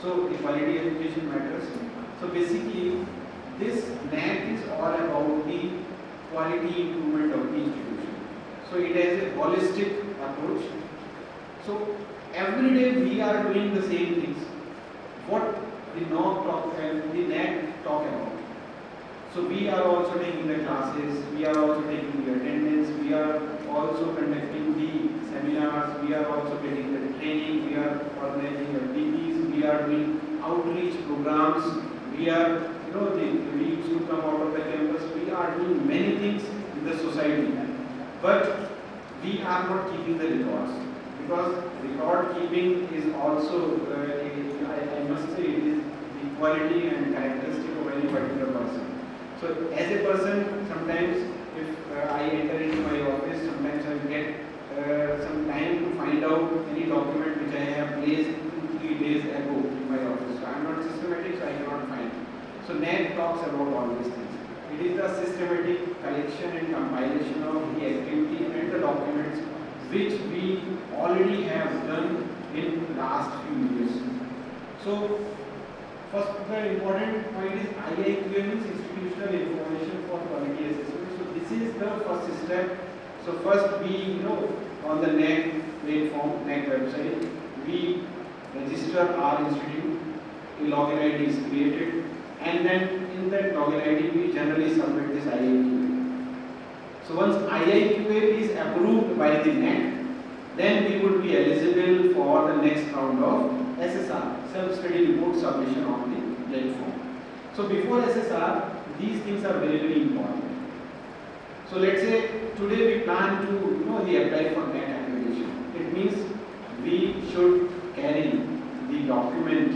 So quality education matters. So basically, this NAAC is all about the quality improvement of the institution. So it has a holistic approach. So every day we are doing the same things. What the NAAC talk and the NAAC talk about. So we are also taking the classes, we are also taking the attendance, we are also conducting the seminars, we are also getting the training, we are organizing activities, we are doing outreach programs, we are, we used to come out of the campus, we are doing many things in the society, but we are not keeping the records, because record keeping is also, I must say, it is the quality and characteristic of any particular person. So as a person, sometimes if I enter into my office, sometimes I get some time to find out any document which I have placed 2-3 days ago in my office. So I am not systematic, so I cannot find. So NAAC talks about all these things. It is the systematic collection and compilation of the activity and the documents which we already have done in last few years. So first, the important point is IIQA means Institutional Information for Quality Assessment. So this is the first step. So first we, on the NAAC platform, NAAC website, we register our institute, a login ID is created, and then in that login ID we generally submit this IIQA. So once IIQA is approved by the NAAC, then we would be eligible for the next round of SSR, self-study report submission on the platform. So before SSR, these things are very, very important. So let's say today we plan to apply for NAAC accreditation. It means we should carry the document,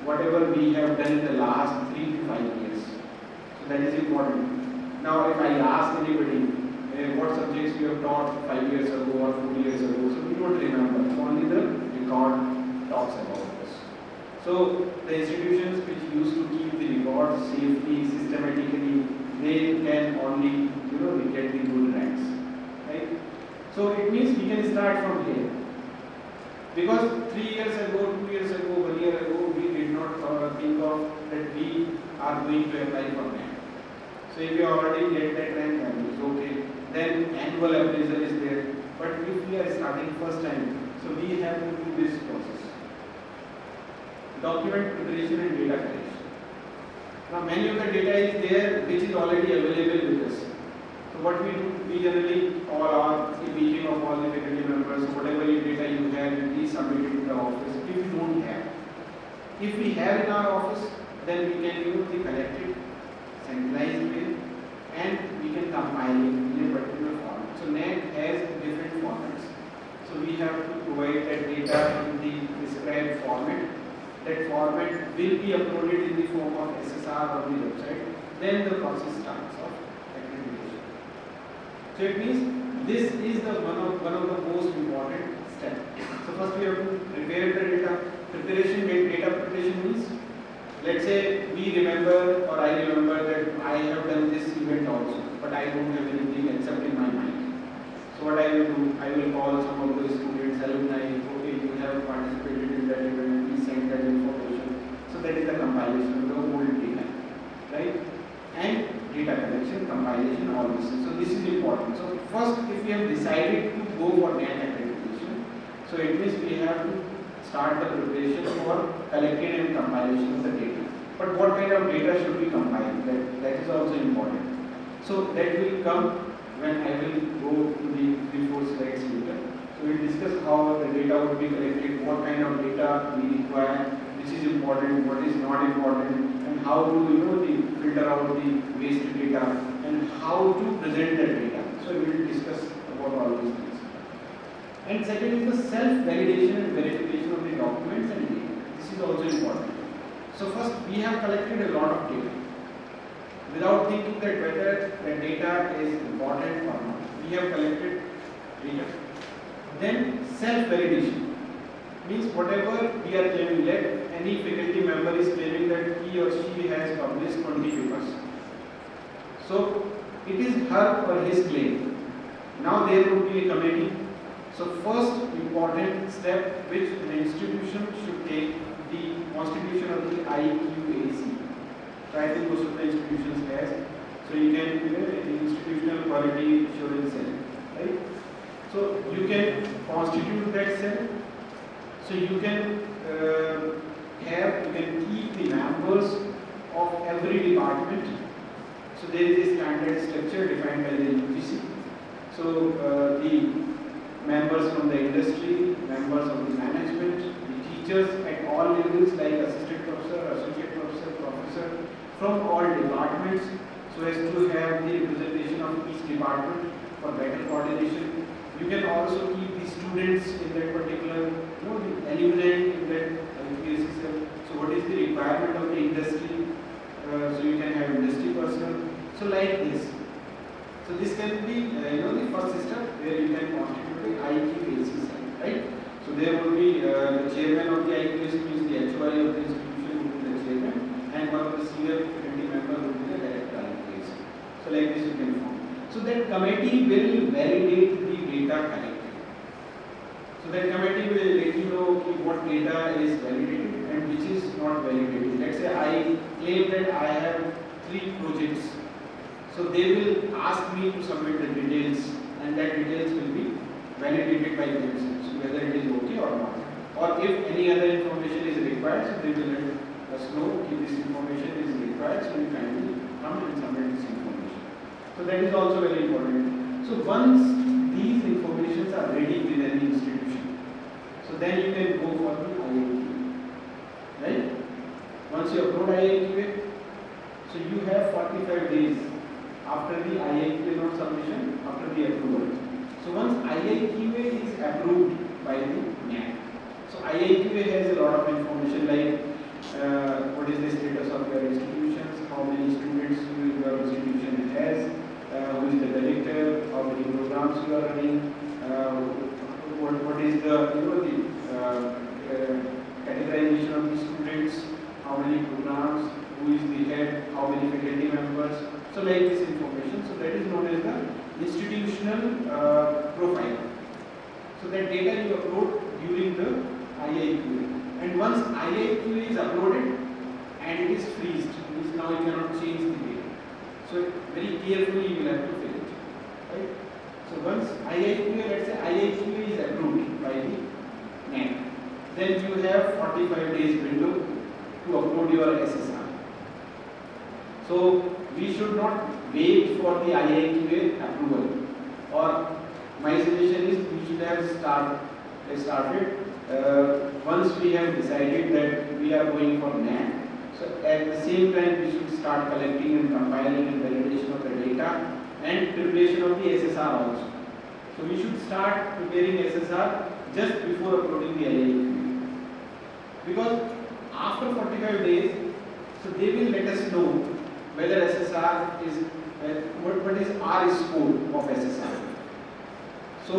whatever we have done in the last 3 to 5 years. So that is important. Now if I ask anybody, what subjects we have taught 5 years ago or 4 years ago, so we don't remember, only the record talks about this. So the institutions which used to keep the records safely, systematically, they can only, get the good ranks, right? So it means we can start from here. Because 3 years ago, 2 years ago, 1 year ago, we did not think of that we are going to apply for NAAC. So if you already get that rank, it's okay. Then annual appraisal is there. But if we are starting first time, so we have to do this process. Document preparation and data collection. Now many of the data is there which is already available with us. So what we do, we generally call our meeting of all the faculty members, whatever data you have, please submit it to the office. If you don't have. If we have in our office, then we can use the collected, centralized way, and we can compile it in a particular format. So NAAC has different formats. So we have to provide that data in the prescribed format. That format will be uploaded in the form of SSR on the website. Then the process starts of accreditation. So it means this is the one of the most important steps. So first we have to prepare the data. Data preparation means, let's say we remember or I remember that I have done this event also, but I don't have anything except in my mind. So what I will do, I will call some of the students, alumni, okay, you have participated in that event, please send that information. So that is the compilation of the whole data, right? And data collection, compilation, all this. So this is important. So first, if we have decided to go for NAAC accreditation, so it means we have to start the preparation for collecting and compilation of the data. But what kind of data should we compile? That is also important. So that will come when I will go to the 3-4 slides later. So we will discuss how the data would be collected, what kind of data we require, which is important, what is not important, and how to filter out the waste data, and how to present that data. So we will discuss about all these things. And second is the self-validation and verification of the documents and data. This is also important. So first, we have collected a lot of data. Without thinking that whether the data is important or not, we have collected data. Then self-validation means whatever we are claiming, let any faculty member is claiming that he or she has published 20 papers. So it is her or his claim. Now there would be a committee. So first important step which an institution should take, the constitution of the IQAC. So I think most of the institutions has. So you can institutional quality assurance cell, right? So you can constitute that cell. So you can keep the members of every department. So there is a standard structure defined by the UGC. So the members from the industry, members of the management, the teachers at all levels like assistant professor, associate professor, professor from all departments, so as to have the representation of each department for better coordination. You can also keep the students in that particular, the alumni in that IQAC cell. So what is the requirement of the industry? So you can have industry personnel. So like this. So this can be the first step where you can constitute the IQAC cell, right? So there will be the chairman of the IQAC, who is the HOI of the institution, who is the chairman, and one of the senior faculty member will be the director IQAC. So like this you can form. So that committee will validate the data collected. So that committee will let you know what data is validated and which is not validated. Let's say I claim that I have 3 projects. So they will ask me to submit the details, and that details will be validated by themselves, whether it is okay or not. Or if any other information is required, so they will let us know if this information is required, so we kindly come and submit this information. So that is also very important. So once these informations are ready within the institution, so then you can go for the IAQA, right? Once you upload IAQA, so you have 45 days after the IAQA note submission, after the approval. So once IAQA is approved by the NAAC, so IAQA has a lot of information like what is the status of your institutions, how many students your institution has, who is the director, how many programs you are running, what is the categorization of the students, how many programs, who is the head, how many faculty members. So like this information, so that is known as the institutional profile. So that data you upload during the IAQA, and once IAQA is uploaded and it is freezed, means now you cannot change the data. So very carefully you will have to fill it, right? So once IAQA, let's say IAQA is approved by the NAAC, then you have 45 days window to upload your SSR. So we should not wait for the IAQA approval, or my suggestion is we should have started once we have decided that we are going for NAAC. So at the same time we should start collecting and compiling and validation of the data and preparation of the SSR also. So we should start preparing SSR just before uploading the IAQA, because after 45 days, so they will let us know whether SSR is, what is our score of SSR. So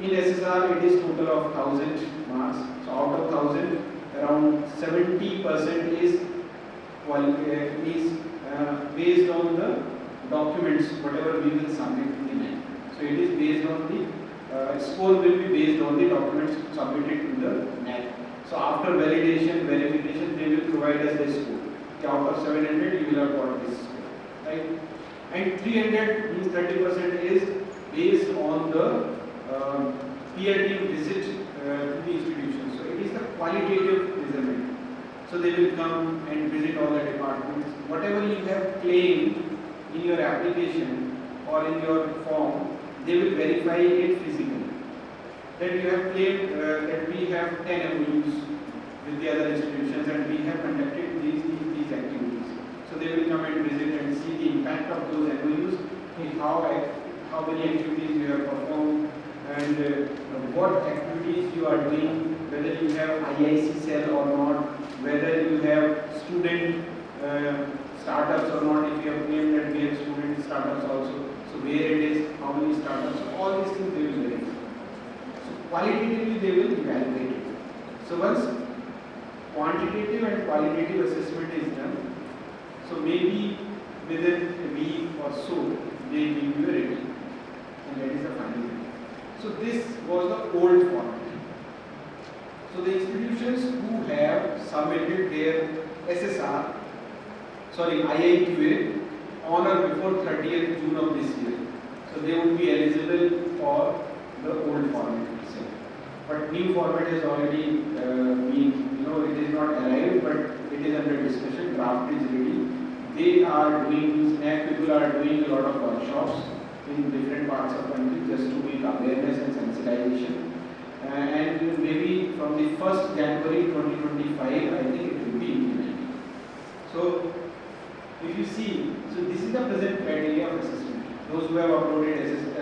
in SSR it is total of 1000 marks. So out of 1000, around 70% is based on the documents, whatever we will submit to the NAAC. So it is based on the score will be based on the documents submitted to the NAAC. So after validation, verification, they will provide us the score. Out of 700, you will have got this score, right? And 300 means 30% is based on the peer team visit to the institution. So it is the qualitative measurement. So they will come and visit all the departments. Whatever you have claimed in your application or in your form, they will verify it physically. That you have claimed that we have 10 MOUs with the other institutions and we have conducted these activities. So they will come and visit and see the impact of those MOUs, how many activities you have performed, and what activities you are doing, whether you have IIC cell or not, whether you have student startups or not. If you have claimed that we have student startups also, so where it is, how many startups, all these things they will verify. So qualitatively they will evaluate it. So once quantitative and qualitative assessment is done, so maybe within a week or so they give you a rating, and that is the final rating. So this was the old format. So So the institutions who have submitted their SSR, sorry, IIQA on or before 30th June of this year, so they would be eligible for the old format itself. But new format has already been, it is not arrived, but it is under discussion. Draft is ready. They are doing, NAAC people are doing a lot of workshops in different parts of the country just to make awareness and sensitization. And maybe from the 1st January 2025, I think it will be implemented. So, if you see, so this is the present criteria of assessment. Those who have uploaded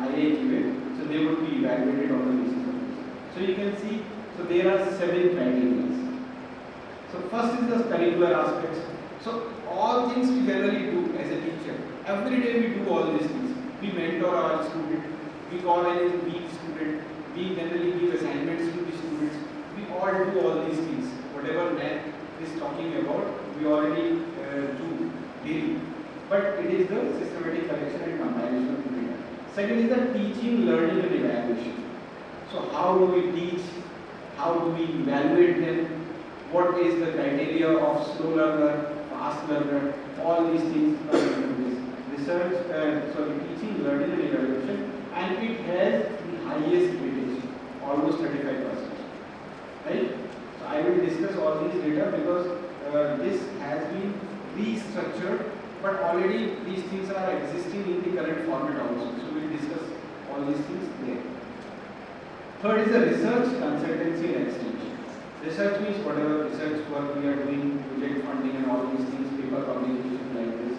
IIQA, so they would be evaluated on the basis of this. So you can see, so there are 7 criteria. So first is the curricular aspects. So all things we generally do as a teacher. Every day we do all these things. We mentor our student. We call any weak student. We generally give assignments to the students. We all do all these things. Whatever NAAC is talking about, we already do daily. But it is the systematic collection and compilation of the data. Second is the teaching, learning and evaluation. So how do we teach? How do we evaluate them? What is the criteria of slow learner, fast learner? All these things are into this. Research, teaching, learning and evaluation, and it has the highest weightage, almost 35%. Right? So I will discuss all these data because this has been restructured, but already these things are existing in the current format also. So we will discuss all these things there. Third is the research, consultancy and extension. Research means whatever research work we are doing, project funding and all these things, paper publication like this.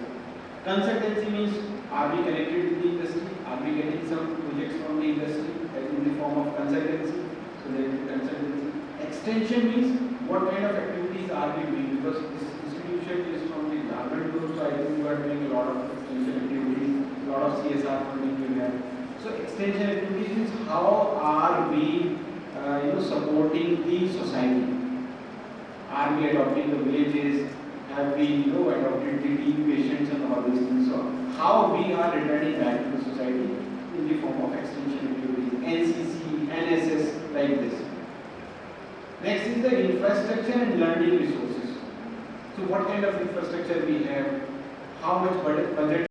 Consultancy means, are we connected with the industry? Are we getting some projects from the industry in the form of consultancy? So there is consultancy. Extension means, what kind of activities are we doing? Because this institution is from the government group, so I think we are doing a lot of extension activities, a lot of CSR funding we have. So extension activities means, how are we supporting the society? Are we adopting the villages? Have we adopted the TB patients and all these things? So how we are returning back to the society in the form of extension activities, NCC, NSS, like this. Next is the infrastructure and learning resources. So what kind of infrastructure we have? How much budget